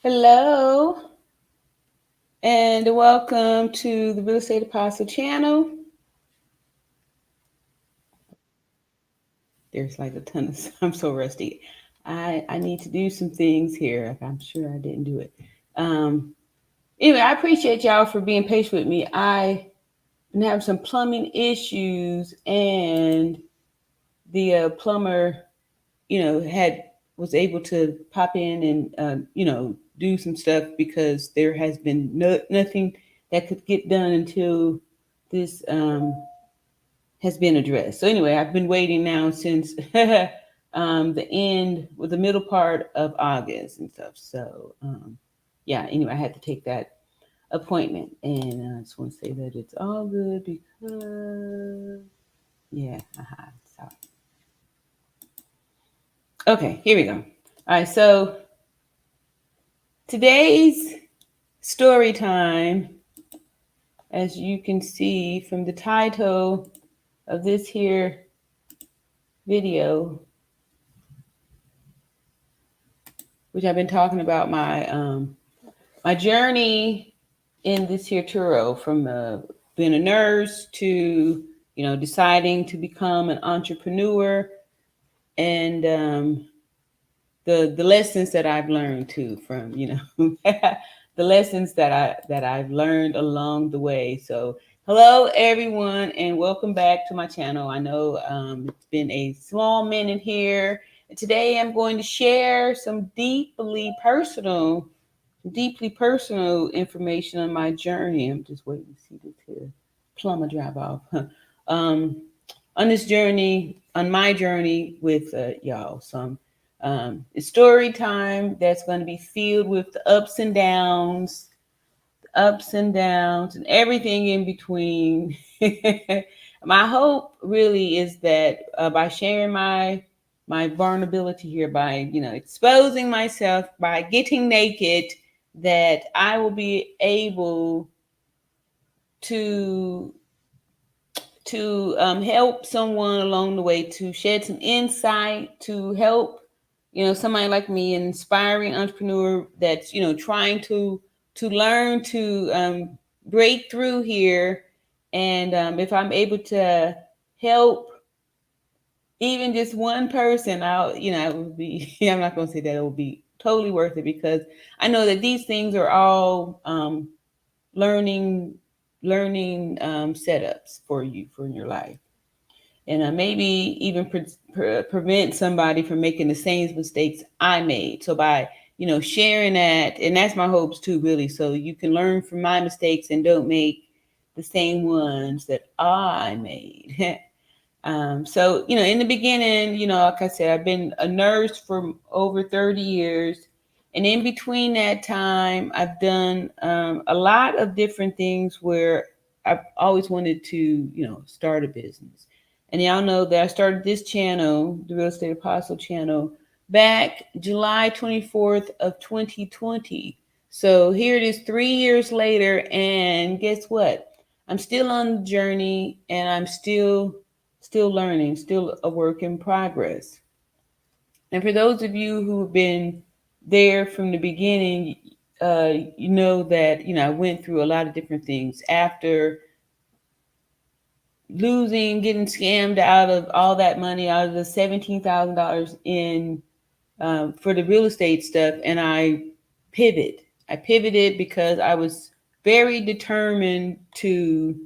Hello, and welcome to the Real Estate Apostle channel. There's like a ton of, I'm so rusty. I need to do some things here. I'm sure I didn't do it. Um, anyway, I appreciate y'all for being patient with me. I been having some plumbing issues, and the plumber, had was able to pop in and do some stuff because there has been nothing that could get done until this has been addressed. So anyway, I've been waiting now since the end, with the middle part of August and stuff. So yeah, anyway, I had to take that appointment, and I just want to say that it's all good because yeah, so okay, here we go. All right, so today's story time, as you can see from the title of this here video, which I've been talking about my journey in this here Turo, from being a nurse to deciding to become an entrepreneur, and the lessons that I've learned too from the lessons that I've learned along the way. So hello everyone, and welcome back to my channel. I know it's been a small minute here, and today I'm going to share some deeply personal information on my journey. I'm just waiting to see this here plumber drive off. um, on this journey, on my journey with y'all, some it's story time that's going to be filled with the ups and downs, and everything in between. My hope really is that by sharing my vulnerability here, by exposing myself, by getting naked, that I will be able to help someone along the way, to shed some insight, to help somebody like me, an inspiring entrepreneur that's trying to learn to break through here. And if I'm able to help even just one person out, it would be I'm not going to say that it will be totally worth it, because I know that these things are all learning setups for you for your life, and maybe even prevent somebody from making the same mistakes I made. So by sharing that, and that's my hopes too, really, so you can learn from my mistakes and don't make the same ones that I made. So in the beginning, like I said, I've been a nurse for over 30 years. And in between that time, I've done a lot of different things where I've always wanted to, start a business. And y'all know that I started this channel, the Real Estate Apostle channel, back July 24th of 2020. So here it is 3 years later. And guess what? I'm still on the journey, and I'm still learning, still a work in progress. And for those of you who have been there from the beginning, you know that I went through a lot of different things after getting scammed out of all that money, out of the $17,000 in for the real estate stuff, and I pivoted. I pivoted because I was very determined to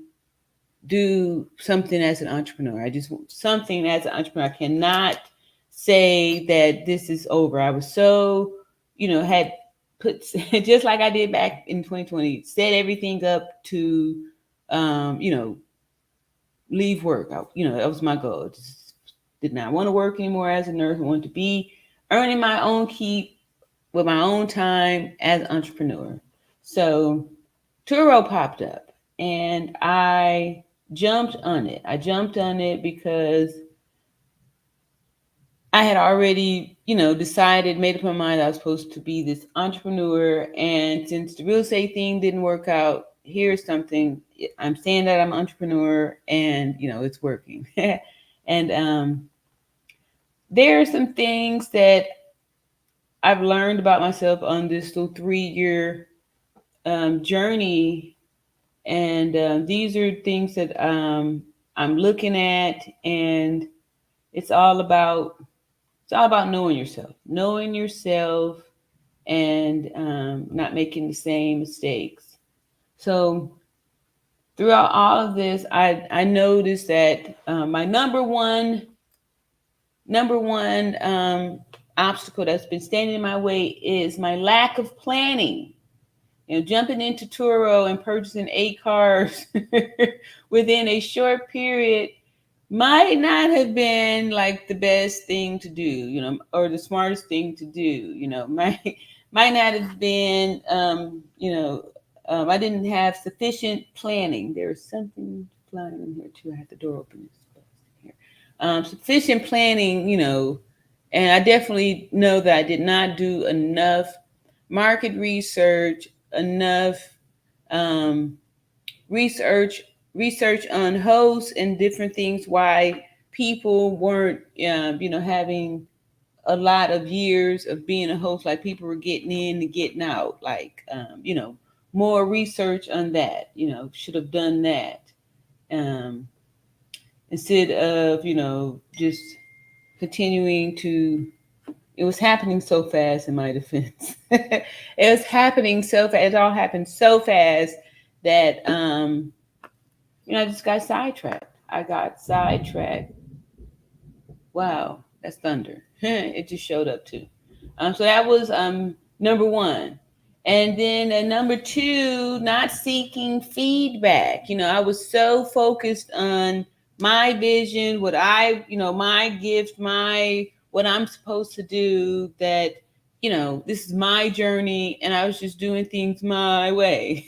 do something as an entrepreneur. I just something as an entrepreneur. I cannot say that this is over. I was so, had put just like I did back in 2020, set everything up to, leave work. That was my goal. Just did not want to work anymore as a nurse. I wanted to be earning my own keep with my own time as an entrepreneur. So Turo popped up, and I jumped on it. I jumped on it because I had already, decided, made up my mind I was supposed to be this entrepreneur. And since the real estate thing didn't work out, here's something. I'm saying that I'm an entrepreneur, and, it's working. And there are some things that I've learned about myself on this little 3 year journey, and these are things that I'm looking at, and it's all about it's all about knowing yourself, and not making the same mistakes. So throughout all of this, I noticed that my number one obstacle that's been standing in my way is my lack of planning. Jumping into Turo and purchasing 8 cars within a short period might not have been like the best thing to do, or the smartest thing to do. Might not have been, I didn't have sufficient planning. There's something flying in here too. I had the door open. Here. Sufficient planning, and I definitely know that I did not do enough market research, enough um, research research on hosts and different things, why people weren't having a lot of years of being a host, like people were getting in and getting out, like more research on that, should have done that, um, instead of just continuing to. It was happening so fast, in my defense. It was happening so fast. It all happened so fast that I just got sidetracked. I got sidetracked. Wow, that's thunder. It just showed up too. So that was number one. And then number two, not seeking feedback. I was so focused on my vision, what my gift, my what I'm supposed to do, that this is my journey, and I was just doing things my way.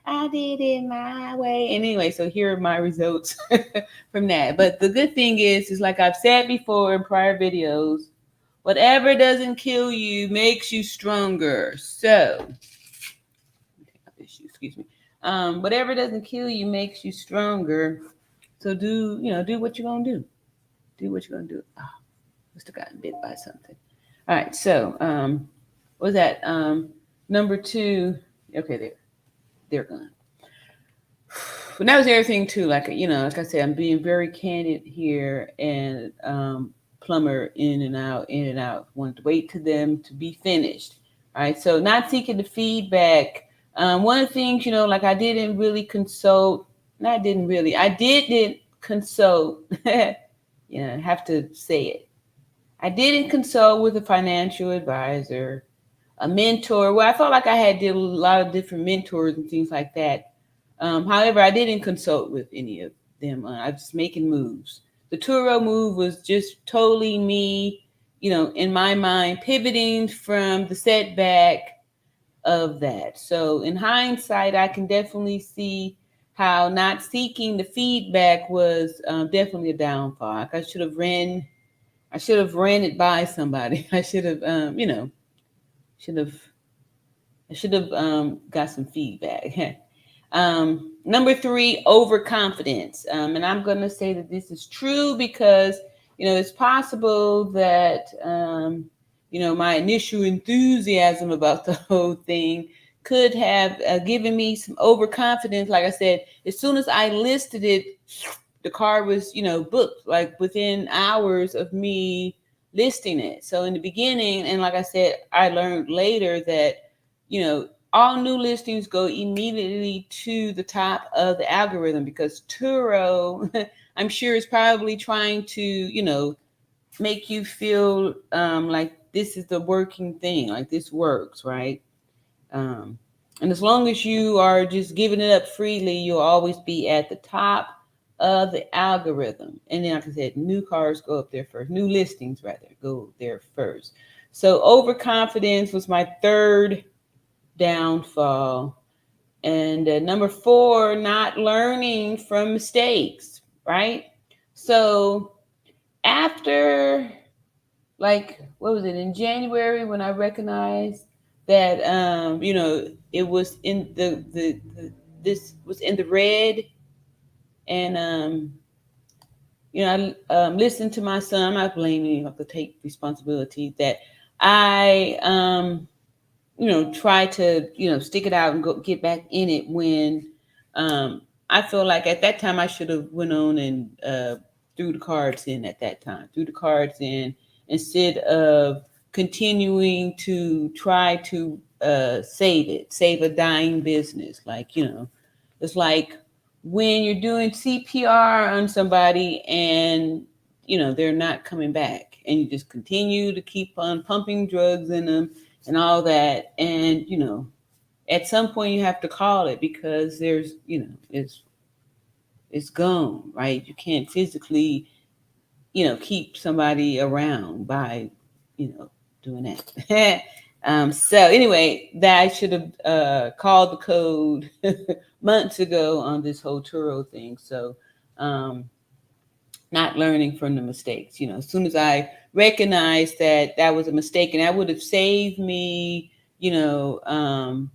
I did it my way. And anyway, so here are my results from that. But the good thing is like I've said before in prior videos, whatever doesn't kill you makes you stronger. So, excuse me. Whatever doesn't kill you makes you stronger. So do what you're gonna do. Do what you're gonna do. Oh, must have gotten bit by something. All right. So, what was that? Number two. Okay, they're gone. But that was everything too. Like I said, I'm being very candid here, and plumber in and out. Want to wait to them to be finished. All right. So not seeking the feedback. One of the things, like I didn't really consult. Not didn't really. I didn't consult. I have to say it. I didn't consult with a financial advisor, a mentor. Well, I felt like I had did a lot of different mentors and things like that. However, I didn't consult with any of them. I was just making moves. The Turo move was just totally me, in my mind, pivoting from the setback of that. So in hindsight, I can definitely see how not seeking the feedback was definitely a downfall. Like I should have ran it by somebody. I should have, should have, I should have got some feedback. Number three, overconfidence. And I'm going to say that this is true because, it's possible that, my initial enthusiasm about the whole thing could have given me some overconfidence. Like I said, as soon as I listed it, the car was, booked like within hours of me listing it. So in the beginning, and like I said, I learned later that, all new listings go immediately to the top of the algorithm because Turo, I'm sure, is probably trying to, make you feel like this is the working thing, like this works, right? Um, and as long as you are just giving it up freely, you'll always be at the top of the algorithm. And then, like I said, new cars go up there first, new listings rather go there first. So overconfidence was my third downfall. And number four, not learning from mistakes, right? So after, like, what was it, in January, when I recognized that, it was in this was in the red, and, I listened to my son. I'm not blaming him. I have to take responsibility that I try to, stick it out and go get back in it when I feel like at that time I should have went on and threw the cards in at that time. Threw the cards in instead of continuing to try to save a dying business. Like, it's like when you're doing CPR on somebody and they're not coming back, and you just continue to keep on pumping drugs in them and all that, and at some point you have to call it because there's it's gone, right? You can't physically keep somebody around by doing that. So anyway, that I should have called the code months ago on this whole Turo thing. So not learning from the mistakes. As soon as I recognized that that was a mistake, and that would have saved me, the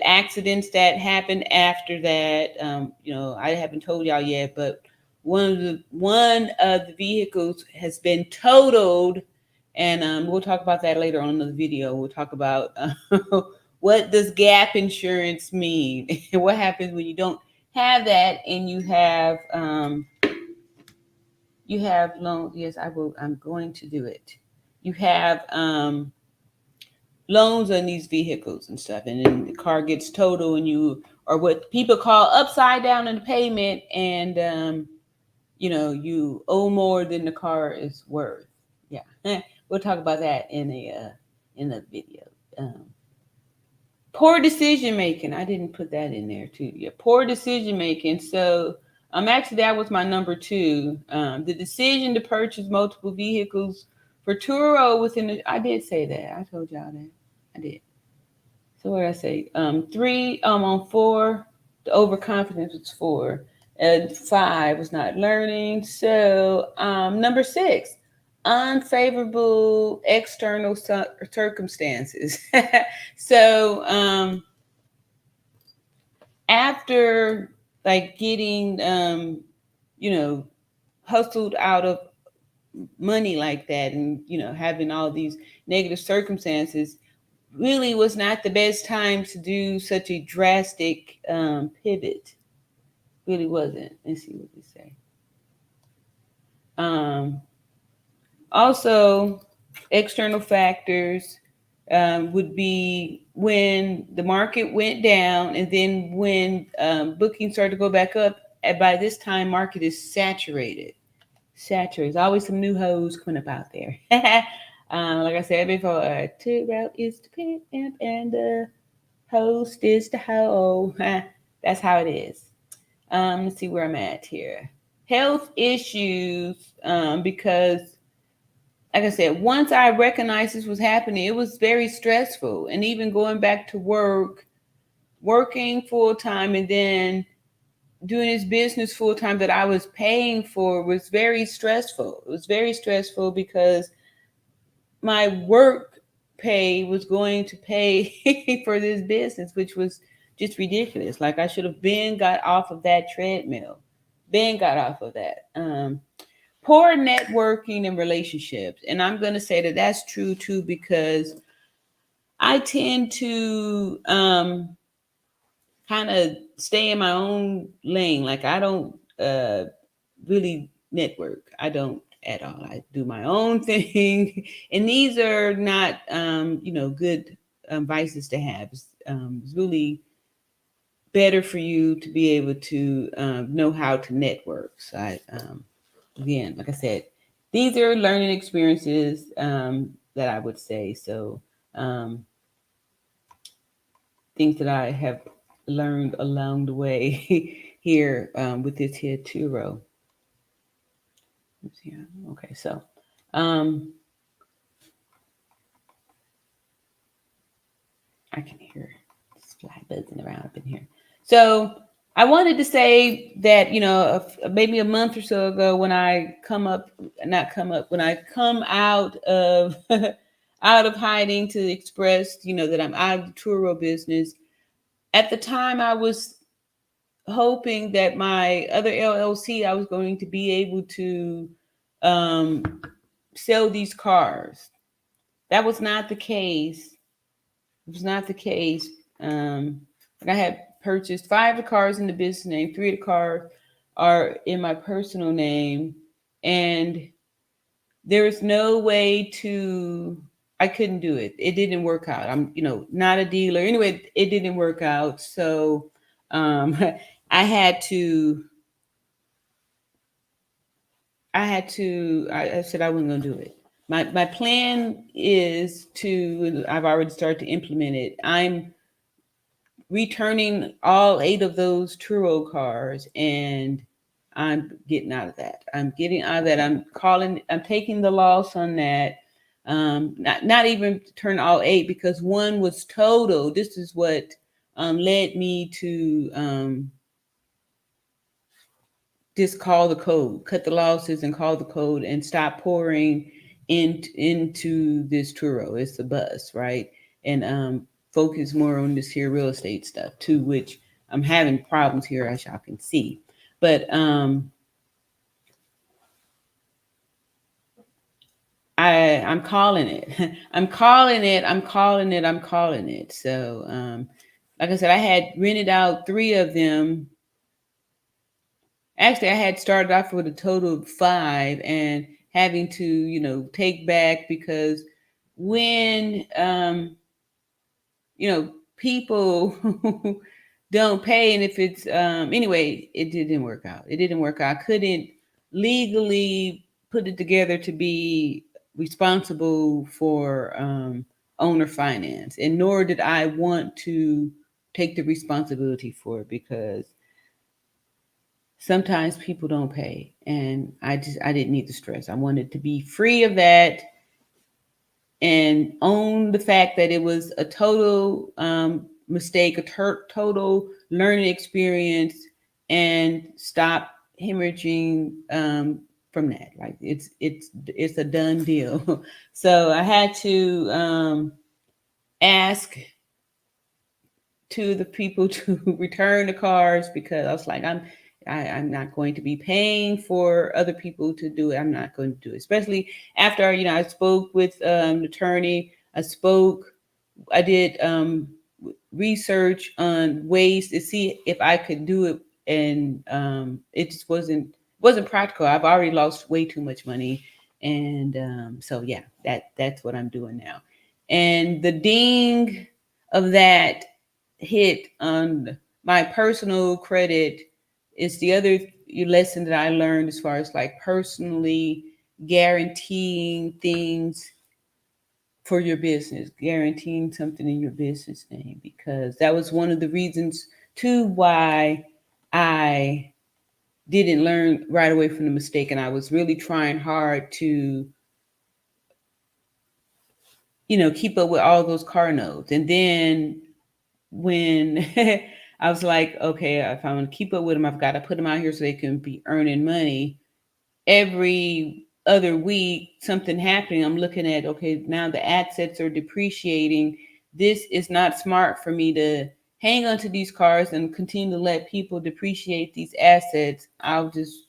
accidents that happened after that. I haven't told y'all yet, but one of the vehicles has been totaled, and we'll talk about that later on in the video. We'll talk about what does gap insurance mean, and what happens when you don't have that, and you have loans. Yes, I will. I'm going to do it. You have loans on these vehicles and stuff, and then the car gets totaled, and you or what people call upside down in the payment, and you owe more than the car is worth. Yeah, we'll talk about that in the video. Um, Poor decision making. I didn't put that in there too. Yeah, poor decision making. So actually that was my number two. The decision to purchase multiple vehicles for Turo within the, I did say that. I told y'all that. I did. So what did I say? Three, on four, the overconfidence was four. And five was not learning. So number six, unfavorable external circumstances. So after like getting you know hustled out of money like that, and having all these negative circumstances, really was not the best time to do such a drastic pivot. Really wasn't. Let's see what we say. um Also, external factors would be when the market went down, and then when bookings started to go back up. And by this time, market is saturated. Saturated. There's always some new hoes coming up out there. Like I said before, Turo is the pimp and the host is the hoe. That's how it is. Let's see where I'm at here. Health issues, because like I said, once I recognized this was happening, it was very stressful. And even going back to work, working full time, and then doing this business full time that I was paying for was very stressful. It was very stressful because my work pay was going to pay for this business, which was just ridiculous. Like I should have been got off of that treadmill, been got off of that. Poor networking and relationships. And I'm going to say that that's true too, because I tend to kind of stay in my own lane. Like I don't really network. I don't at all. I do my own thing. And these are not, good vices to have. It's really better for you to be able to know how to network. So again, like I said, these are learning experiences that I would say. So things that I have learned along the way here with this here Turo. Okay, so I can hear this fly buzzing around up in here. So I wanted to say that, maybe a month or so ago, when I when I come out of out of hiding to express, that I'm out of the Turo business. At the time, I was hoping that my other LLC, I was going to be able to sell these cars. that was not the case. It was not the case. Like I had purchased 5 of the cars in the business name, 3 of the cars are in my personal name, and there was no way to. I couldn't do it. It didn't work out. I'm, not a dealer. Anyway, it didn't work out. So, um, I had to. I said I wasn't gonna do it. My plan is to. I've already started to implement it. I'm returning all 8 of those Turo cars, and I'm getting out of that. I'm getting out of that. I'm taking the loss on that. Not even turn all 8, because one was total. This is what led me to just call the code, cut the losses and call the code, and stop pouring into this Turo. It's a bus, right? And focus more on this here real estate stuff too, which I'm having problems here, as y'all can see. But I'm calling it. I'm calling it. I'm calling it. I'm calling it. So like I said, I had rented out 3 of them. Actually, I had started off with a total of 5, and having to, take back, because when people don't pay, and if it's anyway, it didn't work out. It didn't work out. I couldn't legally put it together to be responsible for owner finance, and nor did I want to take the responsibility for it, because sometimes people don't pay, and I didn't need the stress. I wanted to be free of that and own the fact that it was a total mistake, a total learning experience, and stop hemorrhaging from that. Like it's a done deal. So I had to ask to the people to return the cars, because I was like, I'm not going to be paying for other people to do it. I'm not going to do it, especially after I spoke with the attorney. I did research on ways to see if I could do it, and it just wasn't practical. I've already lost way too much money, and so yeah, that's what I'm doing now. And the ding of that hit on my personal credit is the other lesson that I learned, as far as like personally guaranteeing things for your business, guaranteeing something in your business name, because that was one of the reasons too why I didn't learn right away from the mistake, and I was really trying hard to keep up with all those car notes. And then when I was like, okay, if I'm gonna keep up with them, I've got to put them out here so they can be earning money. Every other week, something happening. I'm looking at, okay, now the assets are depreciating. This is not smart for me to hang on to these cars and continue to let people depreciate these assets. I'll just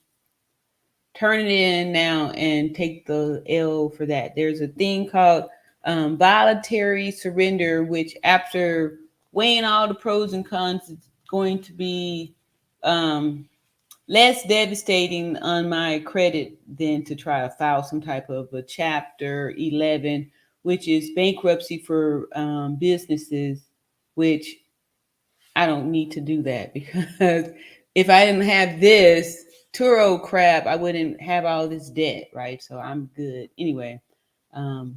turn it in now and take the L for that. There's a thing called voluntary surrender, which, after weighing all the pros and cons, is going to be less devastating on my credit than to try to file some type of a Chapter 11, which is bankruptcy for businesses, which I don't need to do that, because if I didn't have this Turo crap, I wouldn't have all this debt, right? So I'm good. Anyway, so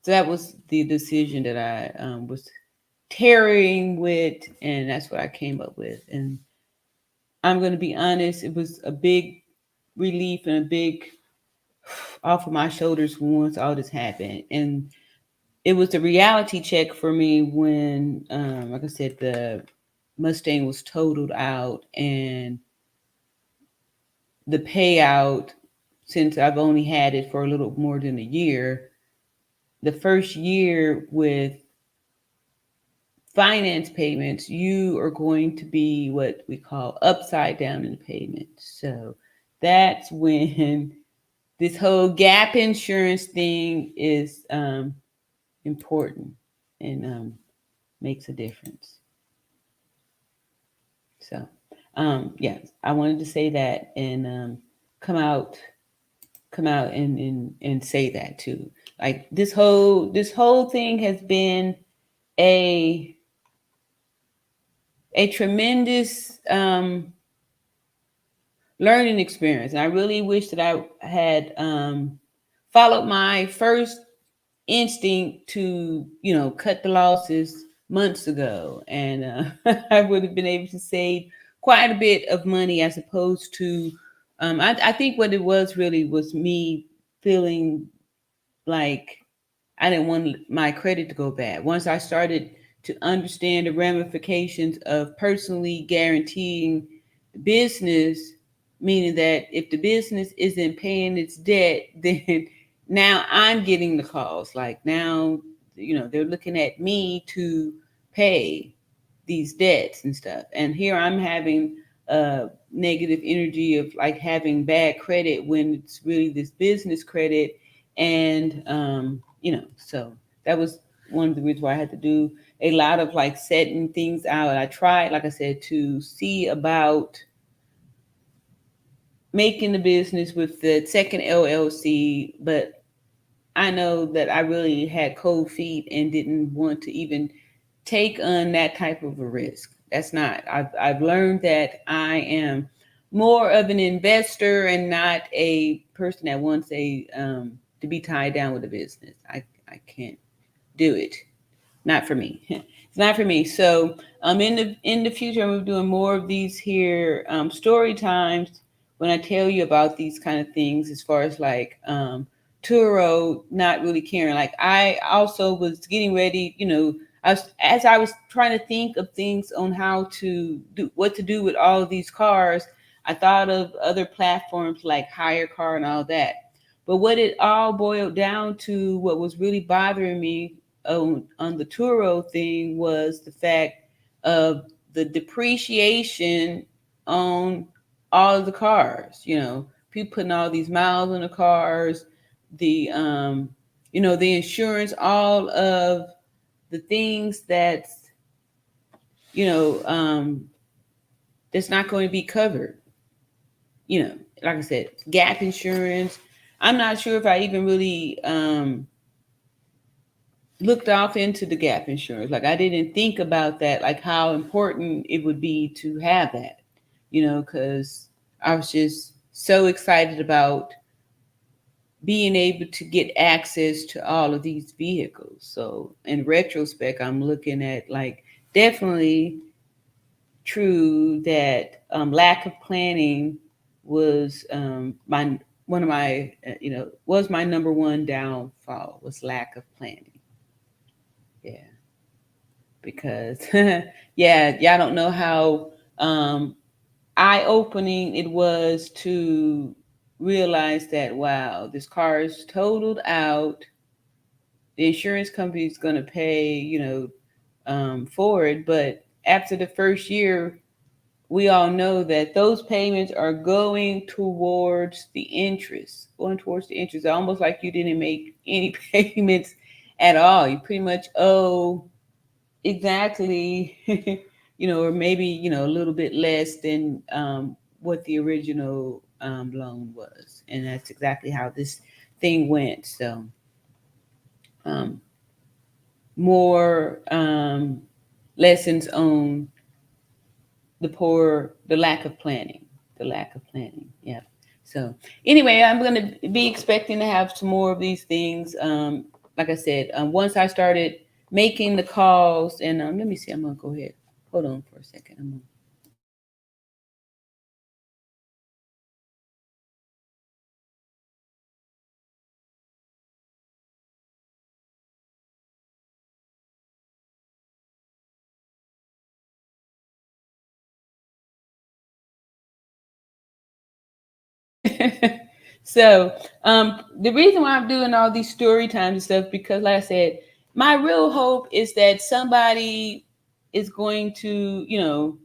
that was the decision that I was tarrying with, and that's what I came up with. And I'm going to be honest, it was a big relief and a big off of my shoulders once all this happened. And it was a reality check for me when, like I said, the Mustang was totaled out, and the payout, since I've only had it for a little more than a year, the first year with finance payments, you are going to be what we call upside down in the payments. So that's when this whole gap insurance thing is important and makes a difference. So, yes, I wanted to say that and come out, come out and say that too. Like this whole thing has been a a tremendous learning experience. And I really wish that I had followed my first instinct to, cut the losses months ago. And I would have been able to save quite a bit of money as opposed to, I think what it was really was me feeling like I didn't want my credit to go bad. Once I started to understand the ramifications of personally guaranteeing the business, meaning that if the business isn't paying its debt, then now I'm getting the calls. Like now, they're looking at me to pay these debts and stuff. And here I'm having negative energy of like having bad credit when it's really this business credit. And so that was one of the reasons why I had to do a lot of like setting things out. I tried, like I said, to see about making the business with the second LLC, but I know that I really had cold feet and didn't want to even take on that type of a risk. That's not. I've learned that I am more of an investor and not a person that wants a to be tied down with a business. I can't do it. Not for me. It's not for me. So in the future, I'm doing more of these here story times when I tell you about these kind of things, as far as like Turo not really caring. Like I also was getting ready, as I was trying to think of things on how to do what to do with all of these cars. I thought of other platforms like Hire Car and all that. But what it all boiled down to, what was really bothering me on the Turo thing, was the fact of the depreciation on all of the cars. People putting all these miles on the cars, the the insurance, all of the things you know um, that's not going to be covered. Like I said, gap insurance. I'm not sure if I even really looked off into the gap insurance. Like I didn't think about that, like how important it would be to have that, because I was just so excited about being able to get access to all of these vehicles. So in retrospect, I'm looking at like definitely true that lack of planning was my one of my was my number one downfall, was lack of planning. Yeah, because yeah, y'all don't know how eye opening it was to realize that, wow, this car is totaled out. The insurance company is going to pay, for it. But after the first year, we all know that those payments are going towards the interest, almost like you didn't make any payments at all. You pretty much owe exactly, or maybe, a little bit less than what the original loan was. And that's exactly how this thing went. So, um, more lessons on the lack of planning, the lack of planning. Yeah. So anyway, I'm going to be expecting to have some more of these things. Like I said, once I started making the calls, and let me see, I'm going to go ahead. Hold on for a second. So the reason why I'm doing all these story times and stuff, because like I said, my real hope is that somebody is going to,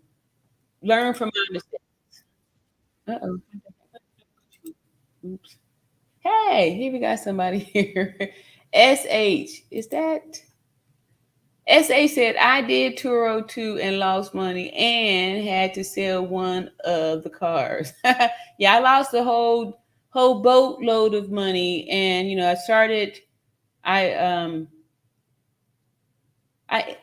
learn from my mistakes. Uh-oh. Oops. Hey, here we got somebody here. SH, is that? SA said, I did Turo too and lost money and had to sell one of the cars. Yeah, I lost a whole boatload of money. And I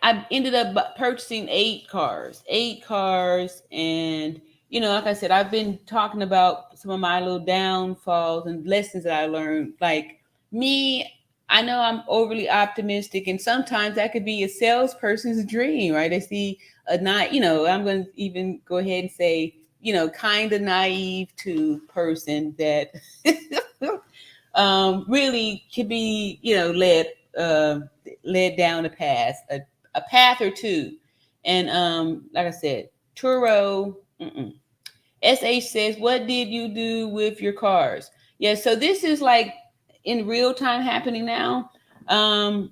I ended up purchasing eight cars, and like I said, I've been talking about some of my little downfalls and lessons that I learned. Like me, I know I'm overly optimistic, and sometimes that could be a salesperson's dream, right? They see a not, I'm going to even go ahead and say, kind of naive to person that really could be, uh, led down a path or two. And like I said, Turo. SH says, "What did you do with your cars?" Yeah, so this is like in real time happening now. I'm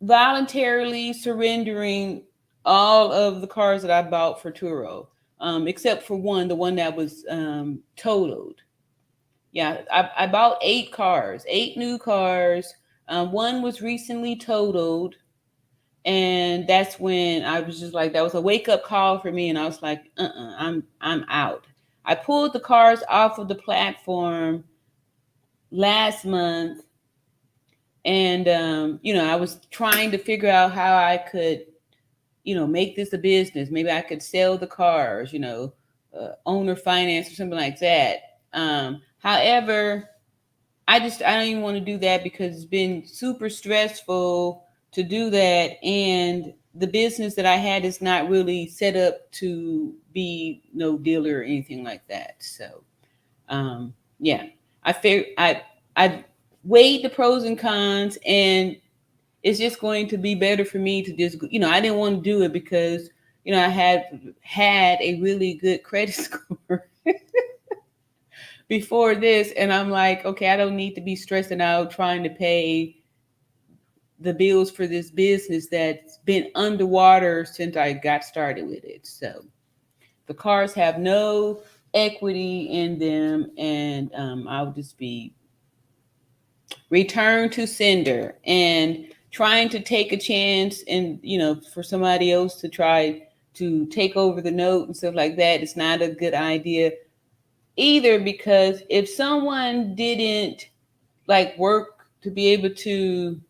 voluntarily surrendering all of the cars that I bought for Turo, except for one, the one that was totaled. Yeah, I bought eight new cars. One was recently totaled, and that's when I was just like, that was a wake up call for me, and I was like, I'm out. I pulled the cars off of the platform last month, and I was trying to figure out how I could, make this a business. Maybe I could sell the cars, owner finance or something like that. However, I don't even want to do that because it's been super stressful to do that, and the business that I had is not really set up to be no dealer or anything like that. So, yeah, I weighed the pros and cons, and it's just going to be better for me to just, I didn't want to do it because I had a really good credit score before this, and I'm like, okay, I don't need to be stressing out trying to pay the bills for this business that's been underwater since I got started with it. So the cars have no equity in them, and I'll just be returned to sender and trying to take a chance, and for somebody else to try to take over the note and stuff like that. It's not a good idea either, because if someone didn't like work to be able to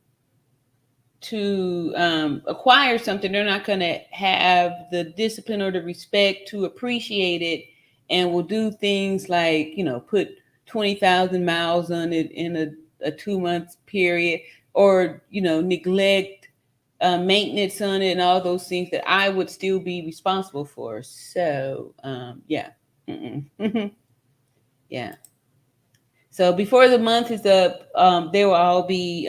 acquire something, they're not going to have the discipline or the respect to appreciate it, and will do things like put 20,000 miles on it in a 2 month period, or neglect maintenance on it and all those things that I would still be responsible for. So yeah. Yeah. So before the month is up, they will all be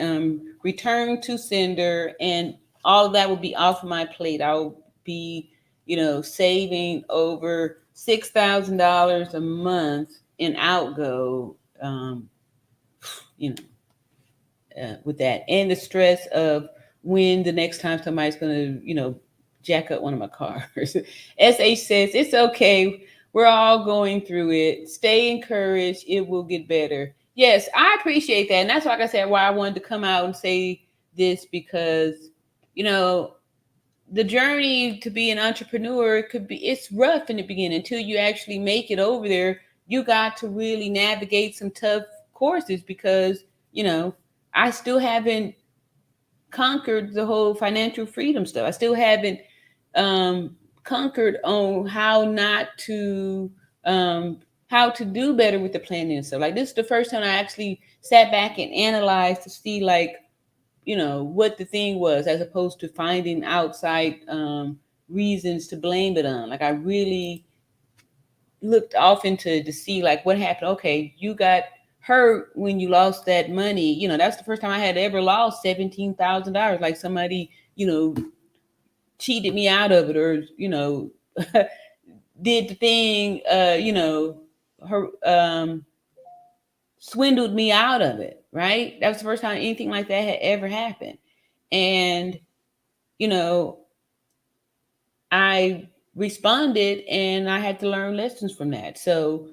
returned to sender, and all of that will be off of my plate. I'll be, saving over $6,000 a month in outgo, you know, with that, and the stress of when the next time somebody's going to, jack up one of my cars. SH says, it's okay. We're all going through it. Stay encouraged. It will get better. Yes, I appreciate that. And that's like I said, why I wanted to come out and say this, because, you know, the journey to be an entrepreneur, it's rough in the beginning until you actually make it over there. You got to really navigate some tough courses, because, I still haven't conquered the whole financial freedom stuff. I still haven't conquered on how to do better with the planning and stuff. Like, this is the first time I actually sat back and analyzed to see, like, what the thing was, as opposed to finding outside reasons to blame it on. Like, I really looked off into to see, like, what happened. Okay, you got hurt when you lost that money. That's the first time I had ever lost $17,000. Like, somebody, cheated me out of it, or did the thing, her swindled me out of it. Right? That was the first time anything like that had ever happened. And you know I responded, and I had to learn lessons from that. So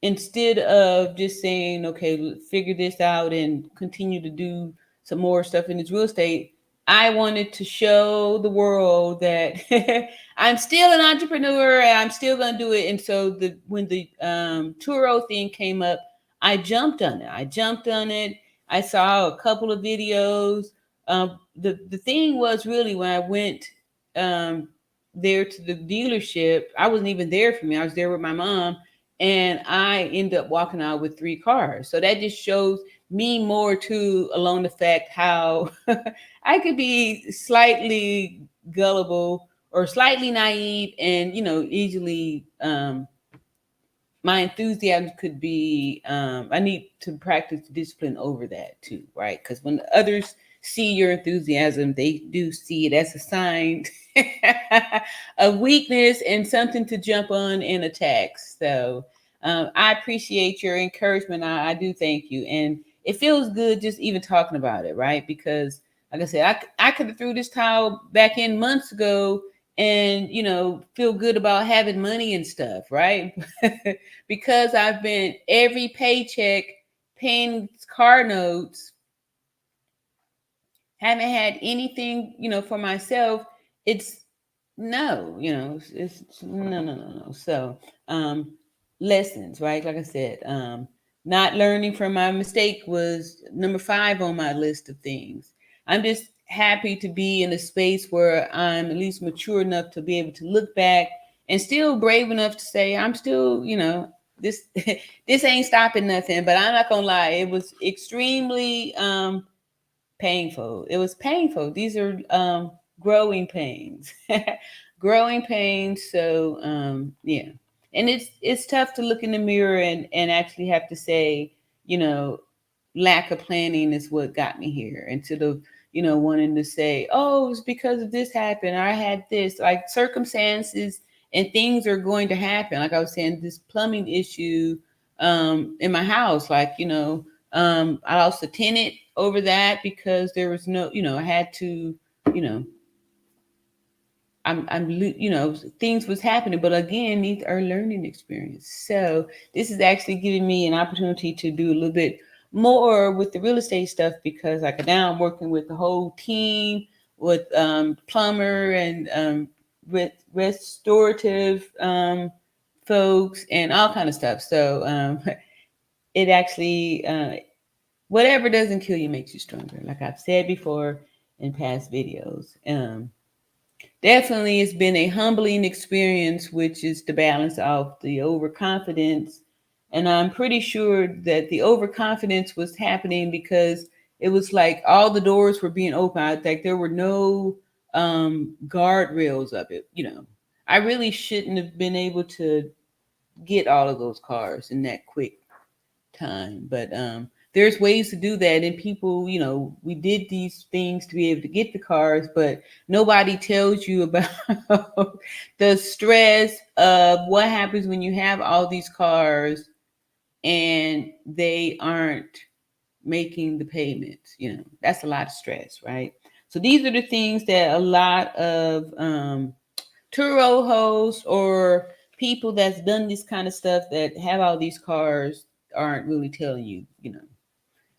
instead of just saying, okay, figure this out and continue to do some more stuff in this real estate, I wanted to show the world that I'm still an entrepreneur and I'm still going to do it. And so when the Turo thing came up, I jumped on it. I saw a couple of videos. The thing was really when I went um, there to the dealership, I wasn't even there for me. I was there with my mom, and I end up walking out with 3 cars. So that just shows me more too, along the fact how I could be slightly gullible or slightly naive, and easily my enthusiasm could be I need to practice discipline over that too, right? Because when others see your enthusiasm, they do see it as a sign of weakness and something to jump on and attack. So I appreciate your encouragement. I do thank you, and it feels good just even talking about it, right? Because like I said, I could have threw this towel back in months ago and feel good about having money and stuff, right? Because I've been every paycheck paying car notes, haven't had anything, for myself. It's no, it's no, no, no, no. So, lessons, right? Like I said, not learning from my mistake was number 5 on my list of things. I'm just happy to be in a space where I'm at least mature enough to be able to look back and still brave enough to say I'm still, this this ain't stopping nothing. But I'm not gonna lie, it was extremely painful. It was painful. These are growing pains. Growing pains. So yeah. And it's tough to look in the mirror and actually have to say, you know, lack of planning is what got me here. Instead of, wanting to say, oh, it's because of this happened, or I had this, like circumstances and things are going to happen. Like I was saying, this plumbing issue in my house, like, I lost a tenant over that because there was no, I had to, you know, things was happening. But again, these are learning experience. So this is actually giving me an opportunity to do a little bit more with the real estate stuff, because like now I'm working with the whole team with plumber and restorative folks and all kind of stuff. So it actually whatever doesn't kill you makes you stronger, like I've said before in past videos. Definitely it's been a humbling experience, which is to balance out the overconfidence. And I'm pretty sure that the overconfidence was happening because it was like all the doors were being opened, like there were no guardrails of it. I really shouldn't have been able to get all of those cars in that quick time. But there's ways to do that, and people, we did these things to be able to get the cars, but nobody tells you about the stress of what happens when you have all these cars and they aren't making the payments. That's a lot of stress, right? So these are the things that a lot of Turo hosts or people that's done this kind of stuff that have all these cars aren't really telling you,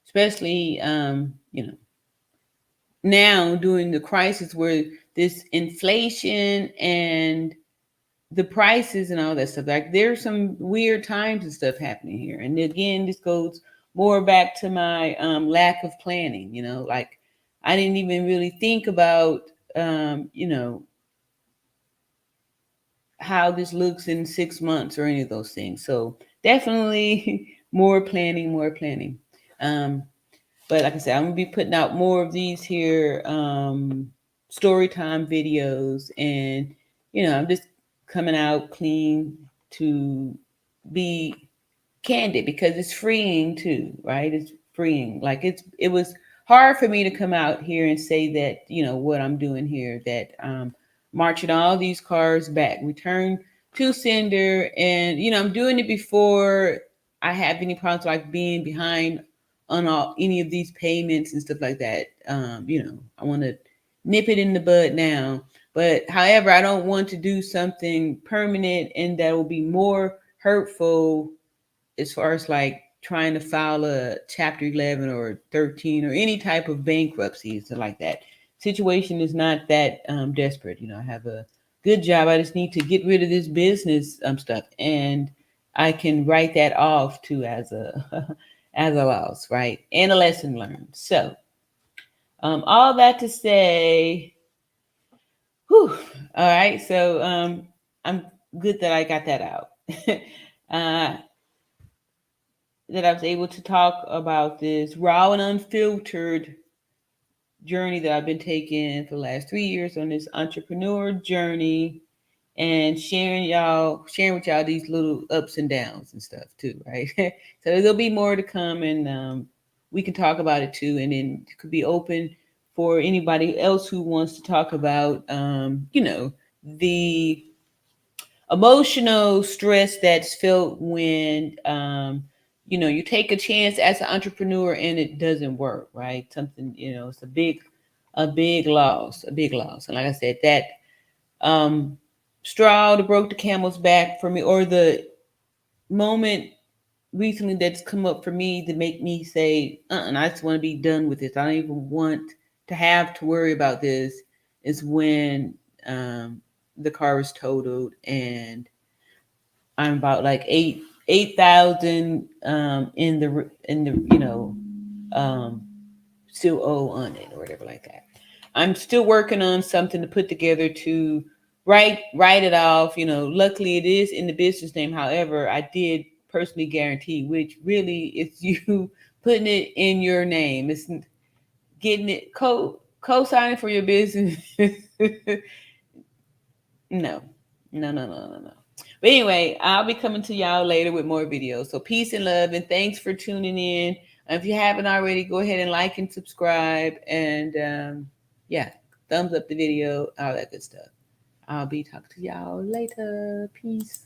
especially now during the crisis where this inflation and the prices and all that stuff. Like there's some weird times and stuff happening here. And again, this goes more back to my lack of planning. Like I didn't even really think about how this looks in 6 months or any of those things. So definitely more planning, more planning. But like I said, I'm gonna be putting out more of these here story time videos, and I'm just coming out clean to be candid because it's freeing too, right? It's freeing. Like it was hard for me to come out here and say that, what I'm doing here, that marching all these cars back, return to sender, and I'm doing it before I have any problems like being behind on any of these payments and stuff like that. I want to nip it in the bud now. But however, I don't want to do something permanent and that will be more hurtful as far as like trying to file a chapter 11 or 13 or any type of bankruptcy, something like that. Situation is not that desperate. You know, I have a good job. I just need to get rid of this business stuff, and I can write that off too as a as a loss, right? And a lesson learned. So, all that to say, whew, all right. So, I'm good that I got that out. uh, that I was able to talk about this raw and unfiltered journey that I've been taking for the last 3 years on this entrepreneur journey, and sharing with y'all these little ups and downs and stuff too, right? So there'll be more to come, and we can talk about it too, and then it could be open for anybody else who wants to talk about, the emotional stress that's felt when you take a chance as an entrepreneur and it doesn't work, right? Something, it's a big loss. And like I said, that um straw that broke the camel's back for me, or the moment recently that's come up for me to make me say, I just want to be done with this. I don't even want to have to worry about this, is when the car was totaled, and I'm about like 8,000 in the um still owe on it or whatever like that. I'm still working on something to put together to write it off. Luckily it is in the business name. However, I did personally guarantee, which really is you putting it in your name. It's getting it co-signing for your business. No, no, no, no, no, no. But anyway, I'll be coming to y'all later with more videos. So peace and love, and thanks for tuning in. If you haven't already, go ahead and like and subscribe, and yeah, thumbs up the video, all that good stuff. I'll be talking to y'all later. Peace.